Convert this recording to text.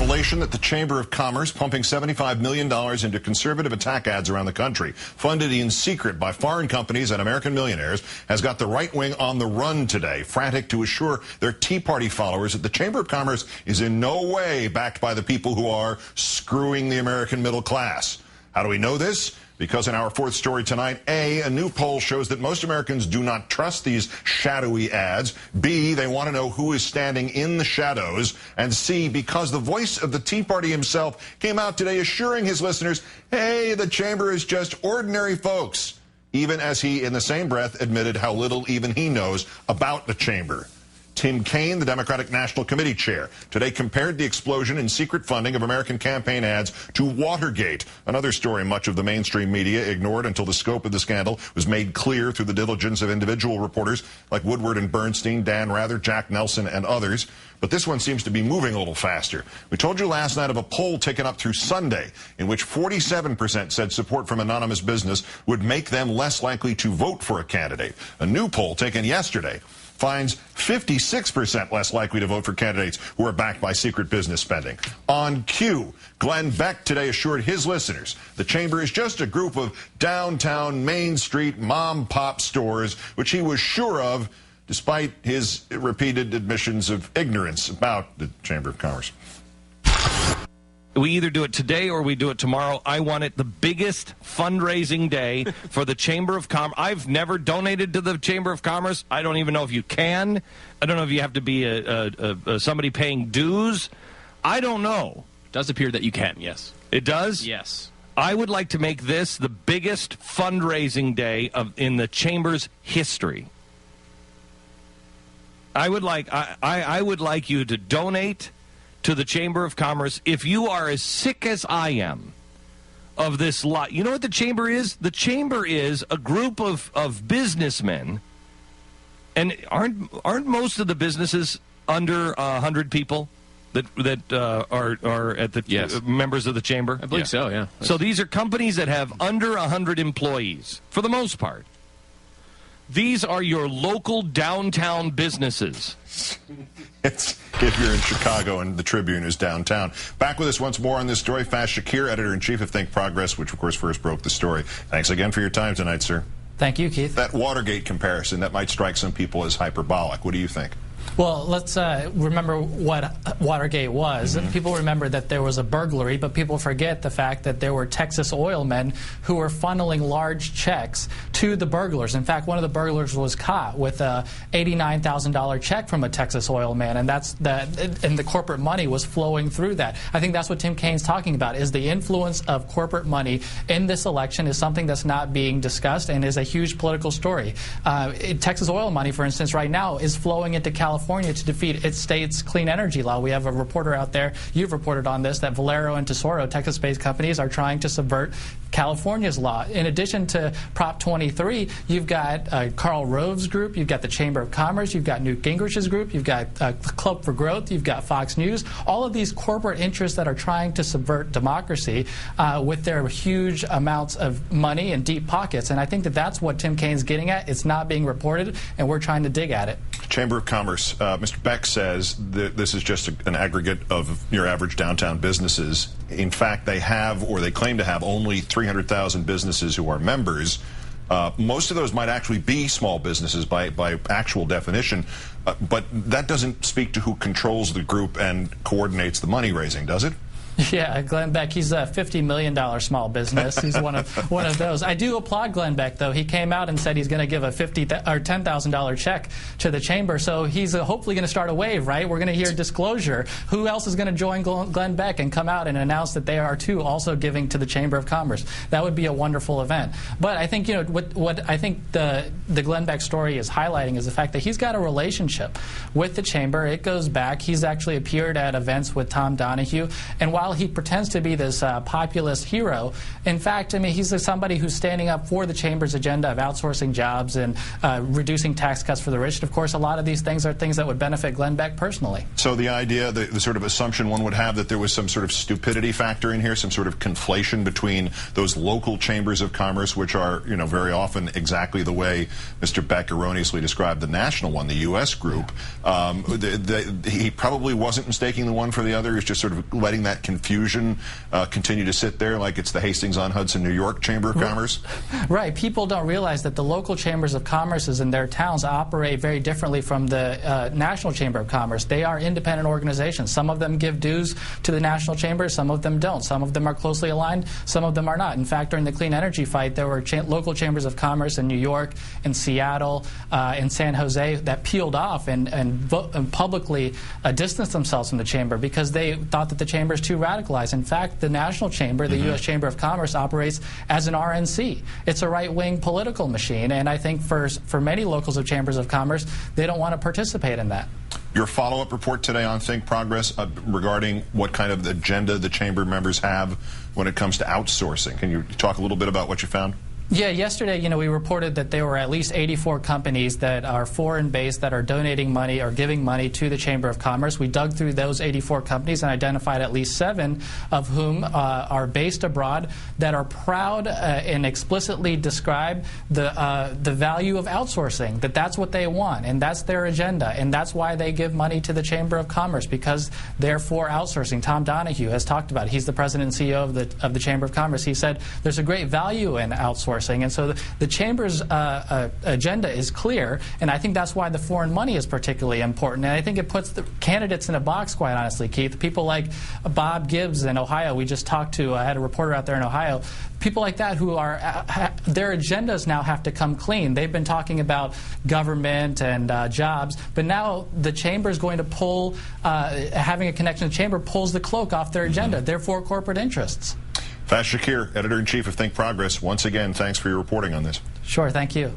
revelation that the Chamber of Commerce, pumping $75 million into conservative attack ads around the country, funded in secret by foreign companies and American millionaires, has got the right wing on the run today, frantic to assure their Tea Party followers that the Chamber of Commerce is in no way backed by the people who are screwing the American middle class. How do we know this? Because in our fourth story tonight, A, new poll shows that most Americans do not trust these shadowy ads. B, they want to know who is standing in the shadows. And C, because the voice of the Tea Party himself came out today assuring his listeners, hey, the Chamber is just ordinary folks, even as he, in the same breath, admitted how little even he knows about the Chamber. Tim Kaine, the Democratic National Committee chair, today compared the explosion in secret funding of American campaign ads to Watergate, another story much of the mainstream media ignored until the scope of the scandal was made clear through the diligence of individual reporters like Woodward and Bernstein, Dan Rather, Jack Nelson, and others. But this one seems to be moving a little faster. We told you last night of a poll taken up through Sunday in which 47% said support from anonymous business would make them less likely to vote for a candidate. A new poll taken yesterday finds 56% less likely to vote for candidates who are backed by secret business spending. On cue, Glenn Beck today assured his listeners the Chamber is just a group of downtown Main Street mom-pop stores, which he was sure of despite his repeated admissions of ignorance about the Chamber of Commerce. We either do it today or we do it tomorrow. I want it the biggest fundraising day for the Chamber of Commerce. I've never donated to the Chamber of Commerce. I don't even know if you can. I don't know if you have to be somebody paying dues. I don't know. It does appear that you can, yes. It does? Yes. I would like to make this the biggest fundraising day in the Chamber's history. I would like you to donate to the Chamber of Commerce if you are as sick as I am of this lot. You know what the Chamber is? The Chamber is a group of businessmen, and aren't most of the businesses under 100 people that are at the members of the Chamber? I believe so, yeah. So these are companies that have under 100 employees, for the most part. These are your local downtown businesses. It's if you're in Chicago and the Tribune is downtown. Back with us once more on this story, Faz Shakir, editor-in-chief of Think Progress, which, of course, first broke the story. Thanks again for your time tonight, sir. Thank you, Keith. That Watergate comparison, that might strike some people as hyperbolic. What do you think? Well, let's remember what Watergate was. People remember that there was a burglary, but people forget the fact that there were Texas oil men who were funneling large checks to the burglars. In fact, one of the burglars was caught with a $89,000 check from a Texas oil man, and and the corporate money was flowing through that. I think that's what Tim Kaine's talking about, is the influence of corporate money in this election is something that's not being discussed and is a huge political story. Texas oil money, for instance, right now is flowing into California to defeat its state's clean energy law. We have a reporter out there, you've reported on this, that Valero and Tesoro, Texas-based companies, are trying to subvert California's law. In addition to Prop 23, you've got Karl Rove's group, you've got the Chamber of Commerce, you've got Newt Gingrich's group, you've got Club for Growth, you've got Fox News, all of these corporate interests that are trying to subvert democracy with their huge amounts of money and deep pockets. And I think that that's what Tim Kaine's getting at. It's not being reported, and we're trying to dig at it. Chamber of Commerce, Mr. Beck says that this is just an aggregate of your average downtown businesses. In fact, they have, or they claim to have, only 300,000 businesses who are members. Most of those might actually be small businesses by actual definition, but that doesn't speak to who controls the group and coordinates the money raising, does it? Yeah, Glenn Beck, he's a $50 million small business. He's one of those. I do applaud Glenn Beck, though. He came out and said he's going to give a $10,000 check to the Chamber, so he's hopefully going to start a wave, right? We're going to hear disclosure. Who else is going to join Glenn Beck and come out and announce that they are, too, also giving to the Chamber of Commerce? That would be a wonderful event. But I think, what I think the Glenn Beck story is highlighting is the fact that he's got a relationship with the Chamber. It goes back. He's actually appeared at events with Tom Donahue, and while while he pretends to be this populist hero, in fact, I mean, he's somebody who's standing up for the Chamber's agenda of outsourcing jobs and reducing tax cuts for the rich. And of course, a lot of these things are things that would benefit Glenn Beck personally. So the idea, the sort of assumption one would have that there was some sort of stupidity factor in here, some sort of conflation between those local chambers of commerce, which are, you know, very often exactly the way Mr. Beck erroneously described the national one, the U.S. group. He probably wasn't mistaking the one for the other. He's just sort of letting that confusion continue to sit there like it's the Hastings-on-Hudson, New York Chamber of Commerce. Right. People don't realize that the local chambers of commerce in their towns operate very differently from the National Chamber of Commerce. They are independent organizations. Some of them give dues to the National Chamber, some of them don't. Some of them are closely aligned, some of them are not. In fact, during the clean energy fight, there were local chambers of commerce in New York, in Seattle, in San Jose that peeled off and publicly distanced themselves from the chamber because they thought that the chamber is too radicalized. In fact, the National Chamber, the U.S. Chamber of Commerce, operates as an RNC. It's a right-wing political machine, and I think for many locals of chambers of commerce, they don't want to participate in that. Your follow-up report today on Think Progress regarding what kind of agenda the chamber members have when it comes to outsourcing. Can you talk a little bit about what you found? Yeah, yesterday, you know, we reported that there were at least 84 companies that are foreign-based that are donating money or giving money to the Chamber of Commerce. We dug through those 84 companies and identified at least 7 of whom are based abroad that are proud and explicitly describe the value of outsourcing, that that's what they want, and that's their agenda, and that's why they give money to the Chamber of Commerce, because they're for outsourcing. Tom Donahue has talked about it. He's the president and CEO of the Chamber of Commerce. He said there's a great value in outsourcing. And so the Chamber's agenda is clear, and I think that's why the foreign money is particularly important. And I think it puts the candidates in a box, quite honestly, Keith. People like Bob Gibbs in Ohio, we just talked to, I had a reporter out there in Ohio, people like that who are, their agendas now have to come clean. They've been talking about government and jobs, but now the Chamber is going to pull, having a connection to the Chamber pulls the cloak off their agenda, therefore corporate interests. Faz Shakir, Editor-in-Chief of Think Progress, once again, thanks for your reporting on this. Sure, thank you.